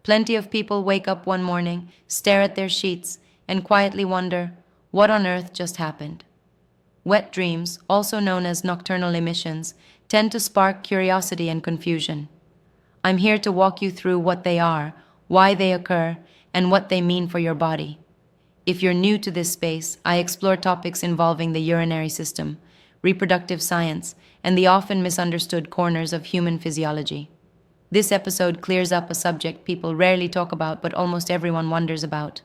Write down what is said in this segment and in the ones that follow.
Plenty of people wake up one morning, stare at their sheets, and quietly wonder, what on earth just happened? Wet dreams, also known as nocturnal emissions, tend to spark curiosity and confusion. I'm here to walk you through what they are, why they occur, and what they mean for your body. If you're new to this space, I explore topics involving the urinary system, reproductive science, and the often misunderstood corners of human physiology. This episode clears up a subject people rarely talk about but almost everyone wonders about.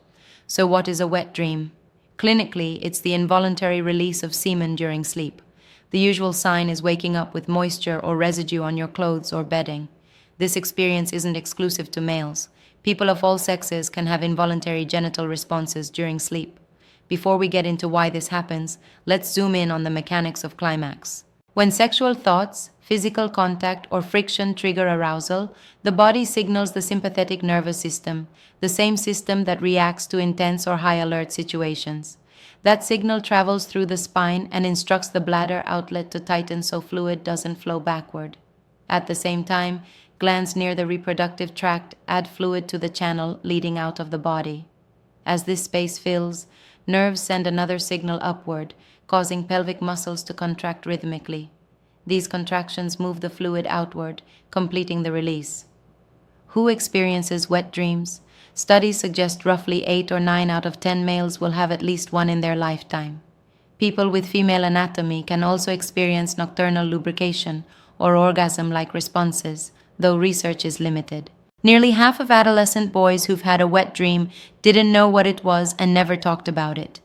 So what is a wet dream? Clinically, it's the involuntary release of semen during sleep. The usual sign is waking up with moisture or residue on your clothes or bedding. This experience isn't exclusive to males. People of all sexes can have involuntary genital responses during sleep. Before we get into why this happens, let's zoom in on the mechanics of climax. When sexual thoughts, physical contact, or friction trigger arousal, the body signals the sympathetic nervous system, the same system that reacts to intense or high alert situations. That signal travels through the spine and instructs the bladder outlet to tighten so fluid doesn't flow backward. At the same time, glands near the reproductive tract add fluid to the channel leading out of the body. As this space fills, nerves send another signal upward, causing pelvic muscles to contract rhythmically. These contractions move the fluid outward, completing the release. Who experiences wet dreams? Studies suggest roughly 8 or 9 out of 10 males will have at least one in their lifetime. People with female anatomy can also experience nocturnal lubrication or orgasm-like responses, though research is limited. Nearly half of adolescent boys who've had a wet dream didn't know what it was and never talked about it.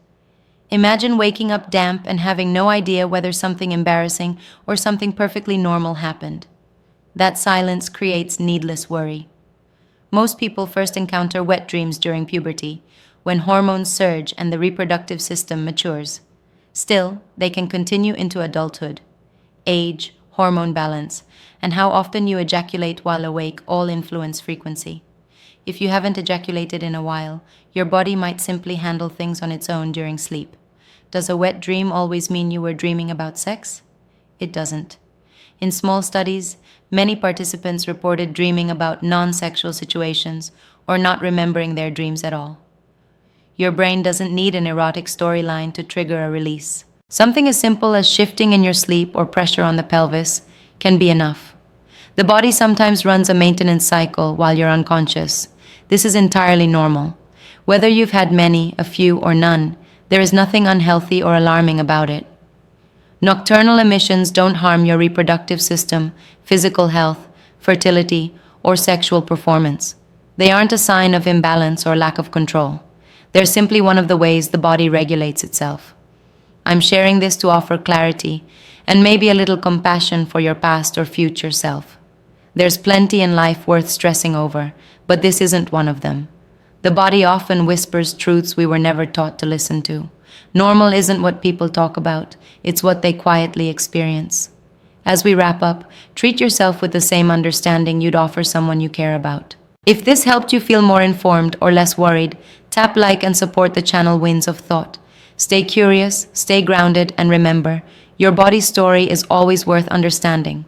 Imagine waking up damp and having no idea whether something embarrassing or something perfectly normal happened. That silence creates needless worry. Most people first encounter wet dreams during puberty, when hormones surge and the reproductive system matures. Still, they can continue into adulthood. Age, hormone balance, and how often you ejaculate while awake all influence frequency. If you haven't ejaculated in a while, your body might simply handle things on its own during sleep. Does a wet dream always mean you were dreaming about sex? It doesn't. In small studies, many participants reported dreaming about non-sexual situations or not remembering their dreams at all. Your brain doesn't need an erotic storyline to trigger a release. Something as simple as shifting in your sleep or pressure on the pelvis can be enough. The body sometimes runs a maintenance cycle while you're unconscious. This is entirely normal. Whether you've had many, a few, or none, there is nothing unhealthy or alarming about it. Nocturnal emissions don't harm your reproductive system, physical health, fertility, or sexual performance. They aren't a sign of imbalance or lack of control. They're simply one of the ways the body regulates itself. I'm sharing this to offer clarity and maybe a little compassion for your past or future self. There's plenty in life worth stressing over, but this isn't one of them. The body often whispers truths we were never taught to listen to. Normal isn't what people talk about, it's what they quietly experience. As we wrap up, treat yourself with the same understanding you'd offer someone you care about. If this helped you feel more informed or less worried, tap like and support the channel Winds of Thought. Stay curious, stay grounded, and remember, your body's story is always worth understanding.